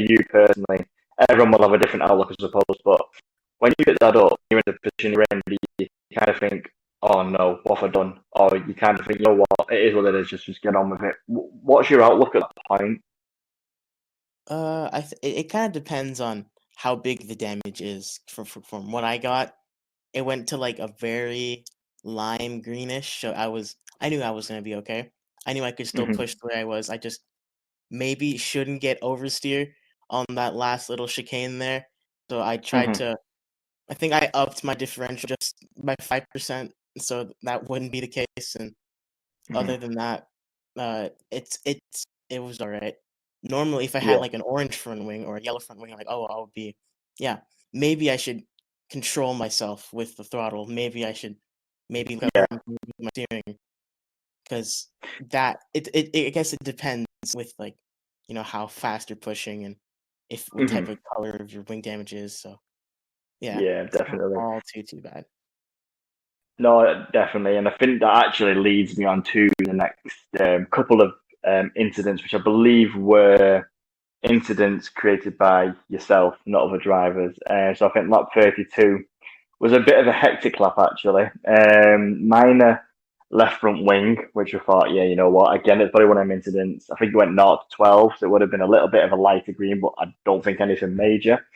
you personally, everyone will have a different outlook, I suppose. But when you pick that up, you're in the position you're in, you kind of think, "Oh no, what have I done?" Or you kind of think, "You know what? It is what it is. Just get on with it." What's your outlook at that point? It kind of depends on how big the damage is. From what I got, it went to like a very lime greenish. So I knew I was gonna be okay. I knew I could still Hmm. push the way I was. I just maybe shouldn't get oversteer on that last little chicane there. So I tried Hmm. to. I think I upped my differential just by 5%, so that wouldn't be the case. And other Hmm. than that, it was all right. Normally, if I had Yeah. like an orange front wing or a yellow front wing, like I would be, yeah, maybe I should control myself with the throttle. Maybe I should maybe Yeah. learn with my steering because I guess it depends with like how fast you're pushing and if what type Hmm. of color of your wing damage is. So yeah, Yeah, it's not definitely. all too bad. No, definitely, and I think that actually leads me on to the next couple of incidents, which I believe were incidents created by yourself, not other drivers. So I think lap 32 was a bit of a hectic lap actually. Minor left front wing, which I thought, yeah, you know what? Again, it's probably one of them incidents. I think it went 0 to 12, so it would have been a little bit of a lighter green, but I don't think anything major.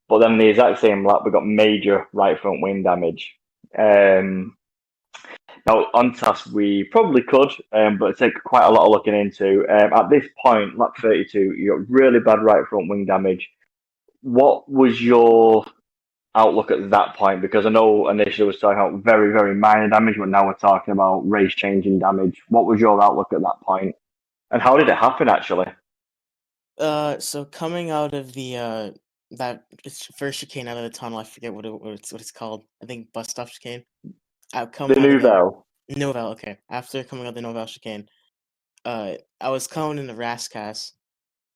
But then the exact same lap, we got major right front wing damage. Um, Now, on task, we probably could, but it take quite a lot of looking into. At this point, lap 32, you got really bad right front wing damage. What was your outlook at that point? Because I know initially was talking about very, very minor damage, but now we're talking about race changing damage. What was your outlook at that point? And how did it happen, actually? So coming out of the that first chicane out of the tunnel, I forget what it's called. I think bus stop chicane. The Coming out of there, Nouvelle. Novel. Okay, after coming out of the Novel chicane, I was coming in the Rascas,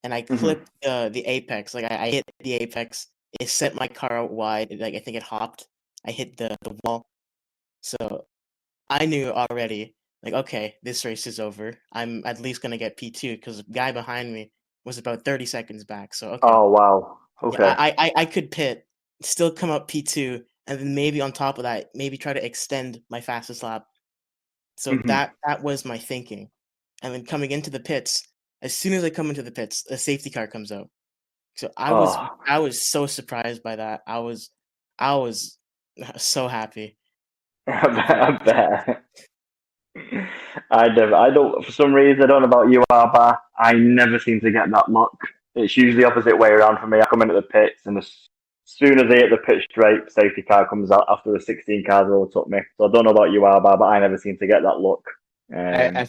and I Hmm. clipped the apex. Like I hit the apex. It sent my car out wide. Like I think it hopped. I hit the wall. So I knew already. Like okay, this race is over. I'm at least gonna get P2 because the guy behind me was about 30 seconds back. So okay. Oh, wow. Yeah, Okay. I could pit, still come up P2, and then maybe on top of that, maybe try to extend my fastest lap. So Hmm. that was my thinking. And then coming into the pits, as soon as I come into the pits, a safety car comes out. So Oh, I was so surprised by that. I was so happy. I bet. I don't, for some reason, I don't know about you, Arba. I never seem to get that luck. It's usually the opposite way around for me. I come into the pits, and as soon as they hit the pit straight, safety car comes out after the 16 cars overtook me. So I don't know about you, Arba, but I never seem to get that luck. I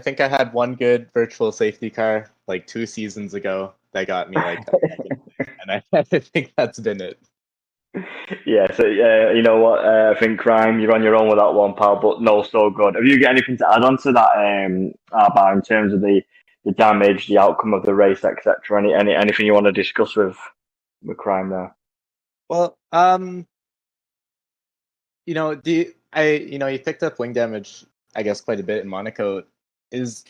think I had one good virtual safety car like 2 seasons ago that got me like a second place, and I think that's been it. Yeah, so you know what? I think crime, you're on your own with that one, pal. But no, so good. Have you got anything to add on to that, Arba, in terms of the damage, the outcome of the race, etc.? Anything you want to discuss with crime there? Well, do you picked up wing damage, I guess, quite a bit in Monaco. Is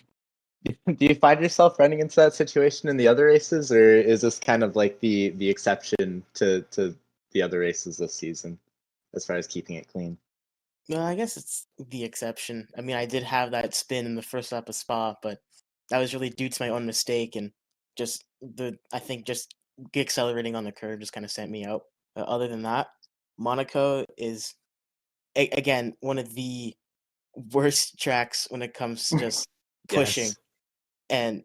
Do you find yourself running into that situation in the other races, or is this kind of like the exception to the other races this season, as far as keeping it clean? No, I guess it's the exception. I mean, I did have that spin in the first lap of Spa, but that was really due to my own mistake and just I think just accelerating on the curve just kind of sent me out. Other than that, Monaco is again one of the worst tracks when it comes to just pushing. Yes. And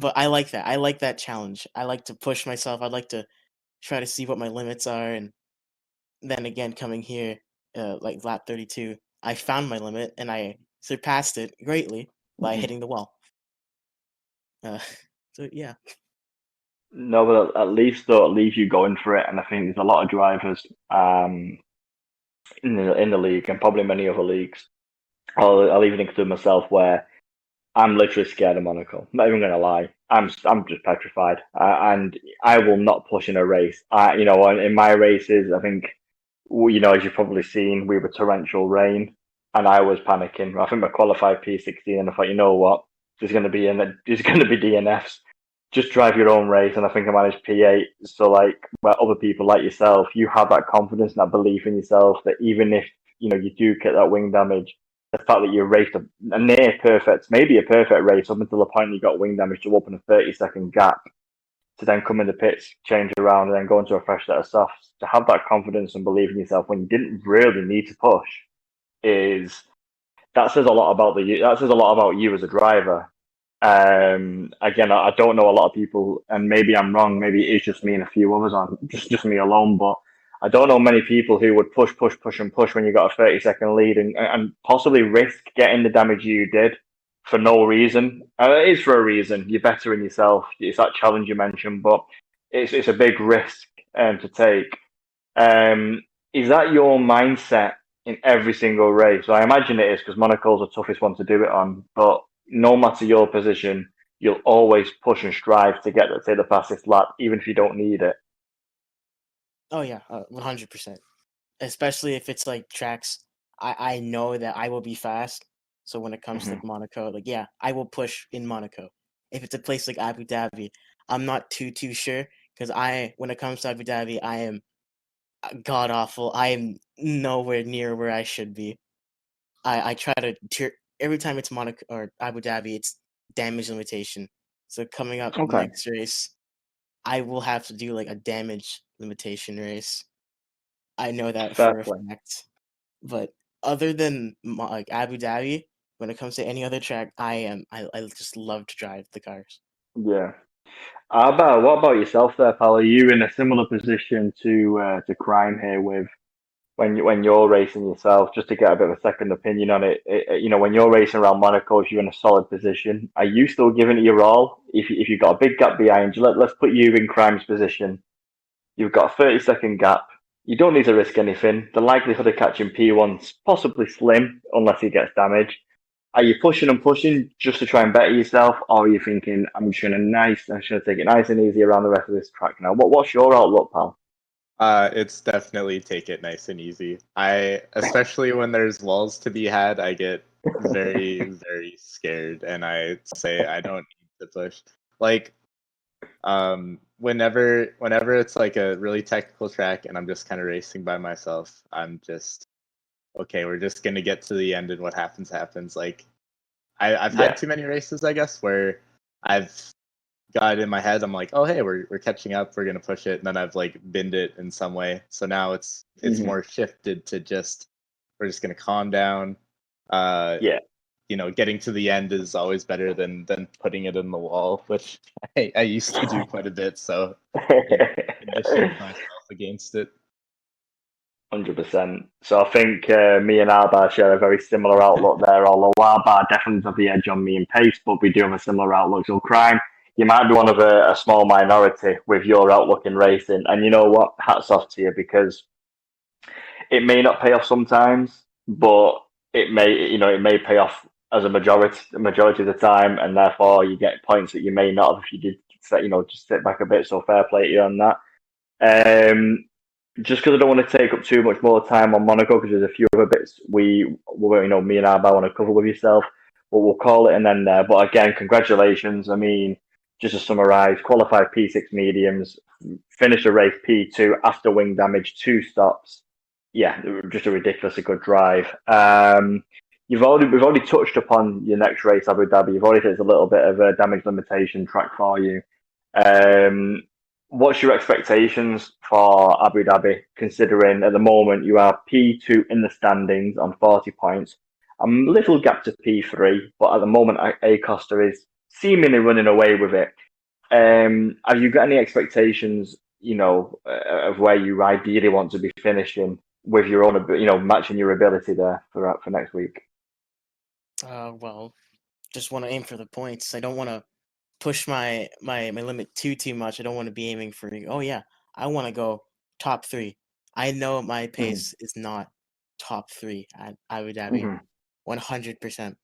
but I like that. I like that challenge. I like to push myself. I like to try to see what my limits are. And then again, coming here, like lap 32, I found my limit and I surpassed it greatly by Mhm. hitting the wall. Uh, so yeah. No, but at least though, it leaves you going for it, and I think there's a lot of drivers in the league and probably many other leagues. I'll even include myself where I'm literally scared of Monaco. I'm not even gonna lie. I'm just petrified, and I will not push in a race. In my races, I think as you've probably seen, we were torrential rain, and I was panicking. I think I qualified P16, and I thought, you know what, there's going to be DNFs. just drive your own race. And I think I managed P8. So like where other people like yourself, you have that confidence and that belief in yourself that even if you do get that wing damage, the fact that you raced a near perfect, maybe a perfect race up until the point you got wing damage to open a 30-second gap to then come in the pits, change around, and then go into a fresh set of softs. To have that confidence and believe in yourself when you didn't really need to push is that says a lot about you as a driver. Again, I don't know a lot of people, and maybe I'm wrong. Maybe it's just me and a few others on just me alone. But I don't know many people who would push when you got a 30-second lead and possibly risk getting the damage you did for no reason. It is for a reason. You're bettering yourself. It's that challenge you mentioned, but it's a big risk to take. Is that your mindset in every single race? So I imagine it is because Monaco's the toughest one to do it on. But no matter your position, you'll always push and strive to get the fastest lap, even if you don't need it. Oh yeah, 100%. Especially if it's like tracks, I know that I will be fast. So when it comes to Monaco, like yeah, I will push in Monaco. If it's a place like Abu Dhabi, I'm not too sure because when it comes to Abu Dhabi, I am god awful. I am nowhere near where I should be. I try to every time it's Monaco or Abu Dhabi, it's damage limitation. So coming up Okay. next race, I will have to do like a damage limitation race. I know that for a fact. But other than like Abu Dhabi, when it comes to any other track, I just love to drive the cars. Yeah. What about yourself there, pal? Are you in a similar position to Crime here with when you're racing yourself, just to get a bit of a second opinion on it, when you're racing around Monaco, if you're in a solid position, are you still giving it your all? If you've got a big gap behind you, let's put you in Crime's position. You've got a 30-second gap. You don't need to risk anything. The likelihood of catching P1's possibly slim unless he gets damaged. Are you pushing and pushing just to try and better yourself, or are you thinking, I'm just gonna take it nice and easy around the rest of this track now? What's your outlook, pal? It's definitely take it nice and easy. Especially when there's walls to be had, I get very, very scared, and I say I don't need to push. Like, whenever it's like a really technical track and I'm just kind of racing by myself, I'm just okay. We're just gonna get to the end, and what happens happens. Like, I've had too many races, I guess, where I've got it in my head. I'm like, oh hey, we're catching up. We're gonna push it, and then I've like binned it in some way. So now it's more shifted to just we're just gonna calm down. Getting to the end is always better than putting it in the wall, which I used to do quite a bit. So conditioned myself against it. 100%. So I think me and Arbar share a very similar outlook there, although Arbar definitely has the edge on me in pace, but we do have a similar outlook. So Crime, you might be one of a small minority with your outlook in racing. And you know what? Hats off to you, because it may not pay off sometimes, but it may pay off as a majority of the time, and therefore you get points that you may not have if you did just sit back a bit. So fair play to you on that. Just because I don't want to take up too much more time on Monaco, because there's a few other bits me and Arba want to cover with yourself, but we'll call it and then there. But again, congratulations. I mean, just to summarise, qualified P6 mediums, finish a race P2 after wing damage, 2 stops. Yeah, just a ridiculously good drive. We've already touched upon your next race, Abu Dhabi. You've already said it's a little bit of a damage limitation track for you. What's your expectations for Abu Dhabi, considering at the moment you are P2 in the standings on 40 points, a little gap to P3, but at the moment Acosta is seemingly running away with it. Have you got any expectations, of where you ideally want to be finishing with your own, matching your ability there for next week? Well, just want to aim for the points. I don't want to push my limit too much. I don't want to be aiming for, oh yeah, I want to go top 3. I know my pace is not top 3 at Abu Dhabi, 100%.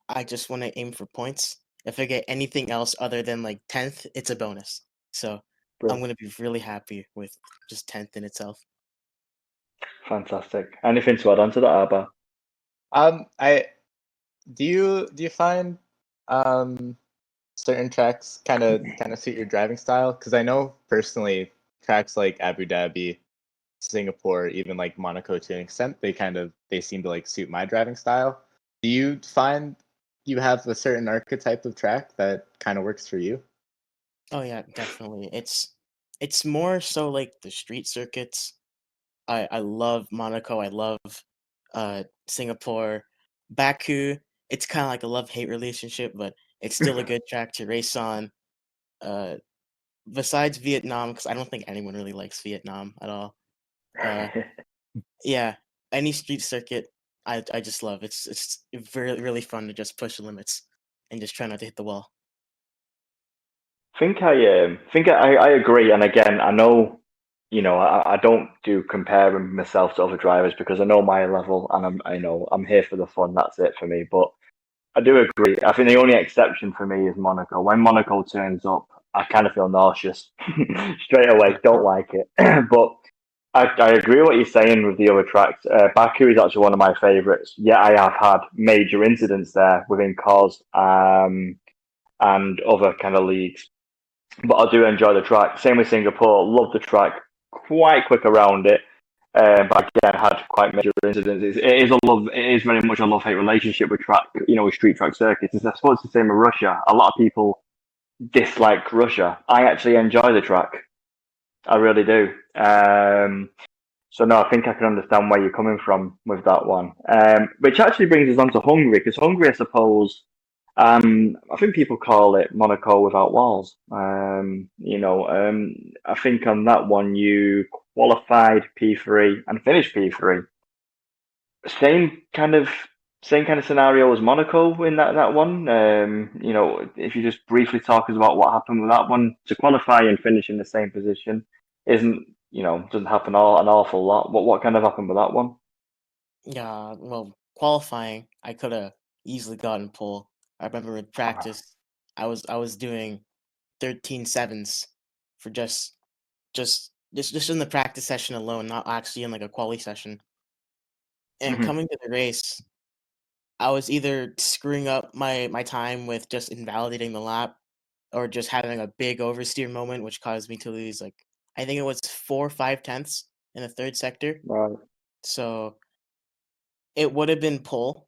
I just want to aim for points. If I get anything else other than like 10th, it's a bonus. So I'm going to be really happy with just 10th in itself. Fantastic. Anything to add on to that, Arba? Do you find certain tracks kind of suit your driving style? Because I know personally tracks like Abu Dhabi, Singapore, even like Monaco to an extent, they seem to like suit my driving style. Do you find you have a certain archetype of track that kind of works for you? Oh yeah, definitely. It's more so like the street circuits. I love Monaco. I love Singapore, Baku. It's kind of like a love-hate relationship, but it's still a good track to race on. Uh, Besides Vietnam, because I don't think anyone really likes Vietnam at all. Uh, yeah, any street circuit, I just love. It's very really fun to just push the limits and just try not to hit the wall. I agree, and again, I know, I don't do comparing myself to other drivers because I know my level, and I'm here for the fun. That's it for me. But I do agree. I think the only exception for me is Monaco. When Monaco turns up, I kind of feel nauseous straight away. Don't like it. But I agree with what you're saying with the other tracks. Baku is actually one of my favourites. Yeah, I have had major incidents there within cars and other kind of leagues. But I do enjoy the track. Same with Singapore. Love the track. Quite quick around it. But again, had quite major incidents. It is a love. It is very much a love-hate relationship with track. With street track circuits. I suppose it's the same with Russia. A lot of people dislike Russia. I actually enjoy the track. I really do. So no, I think I can understand where you're coming from with that one. Which actually brings us on to Hungary, because Hungary, I suppose, I think people call it Monaco without walls. I think on that one you qualified P3 and finished P3. Same kind of scenario as Monaco in that one. If you just briefly talk us about what happened with that one, to qualify and finish in the same position isn't doesn't happen an awful lot. What kind of happened with that one? Yeah, well, qualifying, I could have easily gotten pole. I remember in practice, I was doing 13 sevens for just in the practice session alone, not actually in like a quali session. And Mhm. coming to the race, I was either screwing up my time with just invalidating the lap, or just having a big oversteer moment, which caused me to lose like I think it was 4 or 5 tenths in the third sector. Right. So it would have been pole,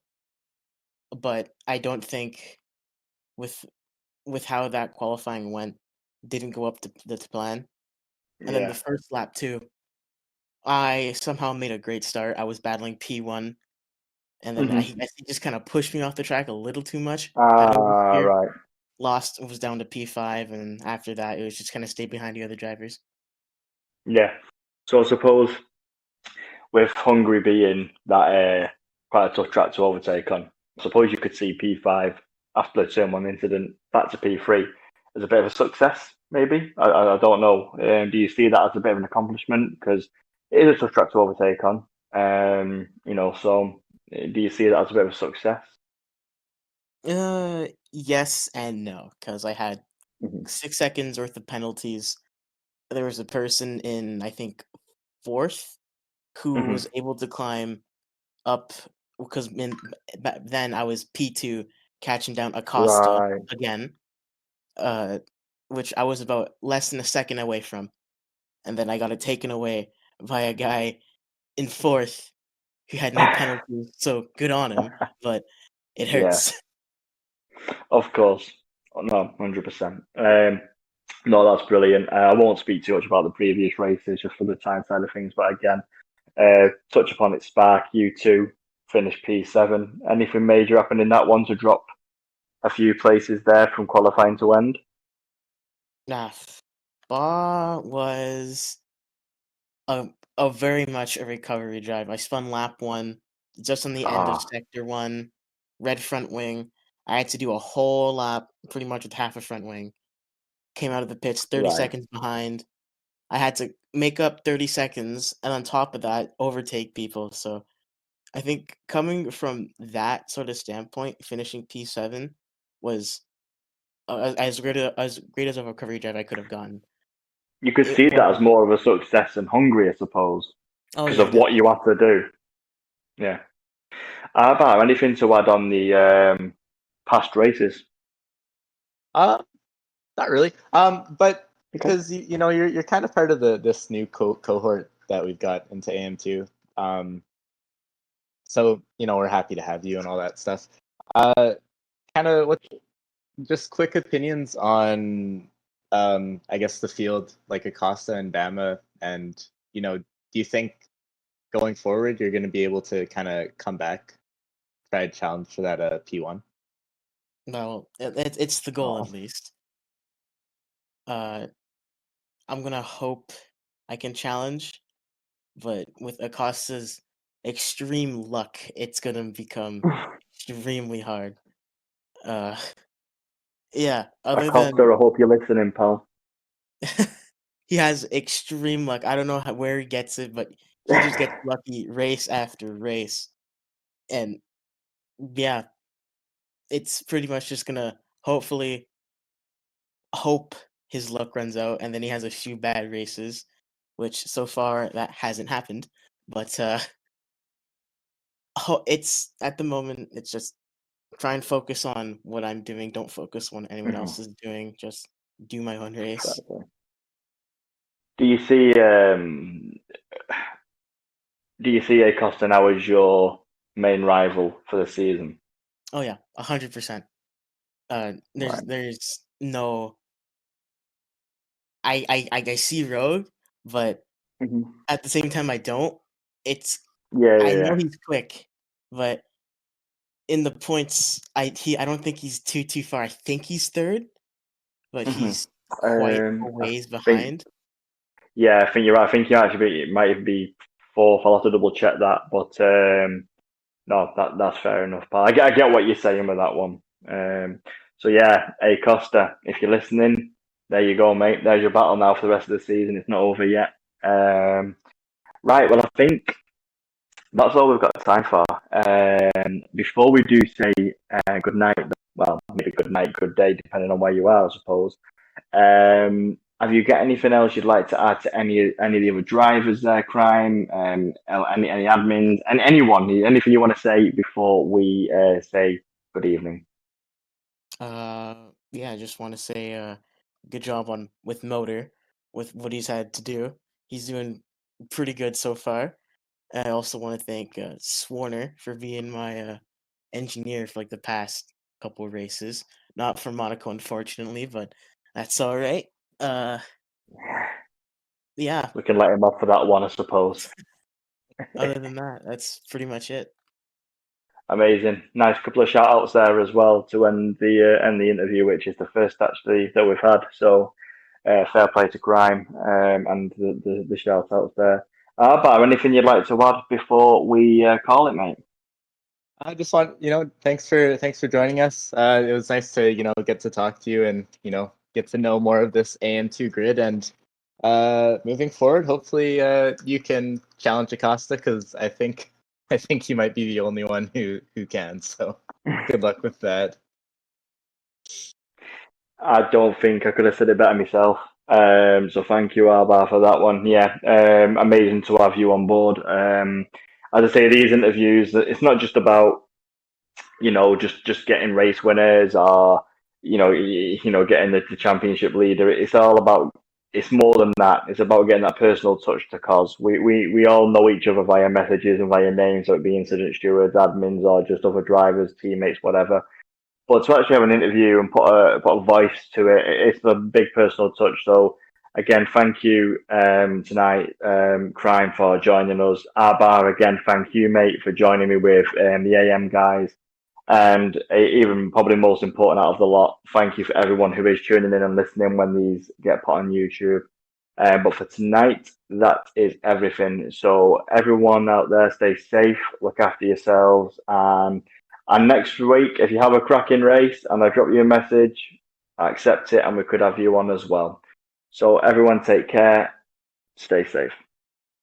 but I don't think with how that qualifying went, didn't go up to the plan. And then the Yeah. first lap too, I somehow made a great start. I was battling P1, and then Hmm. he just kind of pushed me off the track a little too much. That Ah, oversteer right. lost was down to P5, and after that, it was just kind of stayed behind the other drivers. Yeah. So I suppose with Hungary being that quite a tough track to overtake on, I suppose you could see P5 after the turn one incident back to P3 as a bit of a success, maybe. I don't know. Do you see that as a bit of an accomplishment? Because it is a tough track to overtake on. So do you see that as a bit of a success? Yes and no, because I had Hmm. 6 seconds worth of penalties. There was a person in I think fourth who Hmm. was able to climb up because back then I was P2 catching down Acosta Right. again, uh, which I was about less than a second away from, and then I got it taken away by a guy in fourth who had no penalties. So good on him, but it Yeah, hurts. of course. No, 100%. No, that's brilliant. I won't speak too much about the previous races just for the time side of things, but again, touch upon it, Spark, U2, finish P7. Anything major happened in that one to drop a few places there from qualifying to end? Nah, Spa was a very much a recovery drive. I spun lap one just on the end of Ah, sector one, red front wing. I had to do a whole lap pretty much with half a front wing. Came out of the pits 30 right. seconds behind. I had to make up 30 seconds and on top of that, overtake people. So I think coming from that sort of standpoint, finishing P7 was as great as a recovery drive I could have gotten. You could It see that was as more of a success in Hungary, I suppose, oh because yeah, of what you definitely. have to do. Yeah. How about anything to add on the past races? Not really. But Okay. because you're kind of part of this new cohort that we've got into AM2. So we're happy to have you and all that stuff. Kind of what just quick opinions on I guess the field like Acosta and Bama, and do you think going forward you're going to be able to kind of come back, try to challenge for that P1? Well, it's the goal Oh. at least. I'm gonna hope I can challenge, but with Acosta's extreme luck, it's gonna become extremely hard. Uh, yeah. Other Acosta, than I hope you're listening, pal. he has extreme luck. I don't know where he gets it, but he just gets lucky race after race, and yeah, it's pretty much just gonna hopefully hope his luck runs out, and then he has a few bad races, which so far that hasn't happened. But it's at the moment it's just try and focus on what I'm doing. Don't focus on what anyone else is doing. Just do my own race. Do you see Acosta now as your main rival for the season? Oh yeah, 100%. There's Right. there's no. I see road, but at the same time I don't. It's Yeah, I yeah, know yeah. he's quick, but in the points, I don't think he's too far. I think he's third, but he's quite a I ways think, behind. yeah, I think you're right. I think you actually it might even be fourth. I'll have to double check that, but no, that's fair enough, pal. I get what you're saying with that one. So yeah, hey Costa, if you're listening, there you go, mate. There's your battle now for the rest of the season. It's not over yet. Right, well, I think that's all we've got time for. Before we do say good night, well, maybe good night, good day, depending on where you are, I suppose. Have you got anything else you'd like to add to any of the other drivers there, Crime? Any admins, and anyone? Anything you want to say before we say good evening? Yeah, I just want to say good job on with Motor, with what he's had to do. He's doing pretty good so far. I also want to thank Swarner for being my engineer for like the past couple races. Not for Monaco, unfortunately, but that's all right. Yeah. We can let him off for that one, I suppose. Other than that, that's pretty much it. Amazing, nice couple of shout outs there as well to end the interview, which is the first actually that we've had. So fair play to Crime and the shout outs there. But anything you'd like to add before we call it, mate? I just want thanks for joining us. It was nice to get to talk to you and get to know more of this AM2 grid, and moving forward, hopefully you can challenge Acosta, because I think you might be the only one who can. So good luck with that. I don't think I could have said it better myself. So thank you, Alba, for that one. Yeah, amazing to have you on board. As I say, these interviews, it's not just about just getting race winners or getting the championship leader. It's all about. It's more than that. It's about getting that personal touch to cause. We all know each other via messages and via names, so it be incident stewards, admins, or just other drivers, teammates, whatever. But to actually have an interview and put a voice to it, it's a big personal touch. So again, thank you tonight, Crime, for joining us. Arbar, again, thank you, mate, for joining me with the AM guys. And even probably most important out of the lot, thank you for everyone who is tuning in and listening when these get put on YouTube. But for tonight, that is everything. So everyone out there, stay safe, look after yourselves, and next week, if you have a cracking race and I drop you a message, I accept it and we could have you on as well. So everyone take care, stay safe.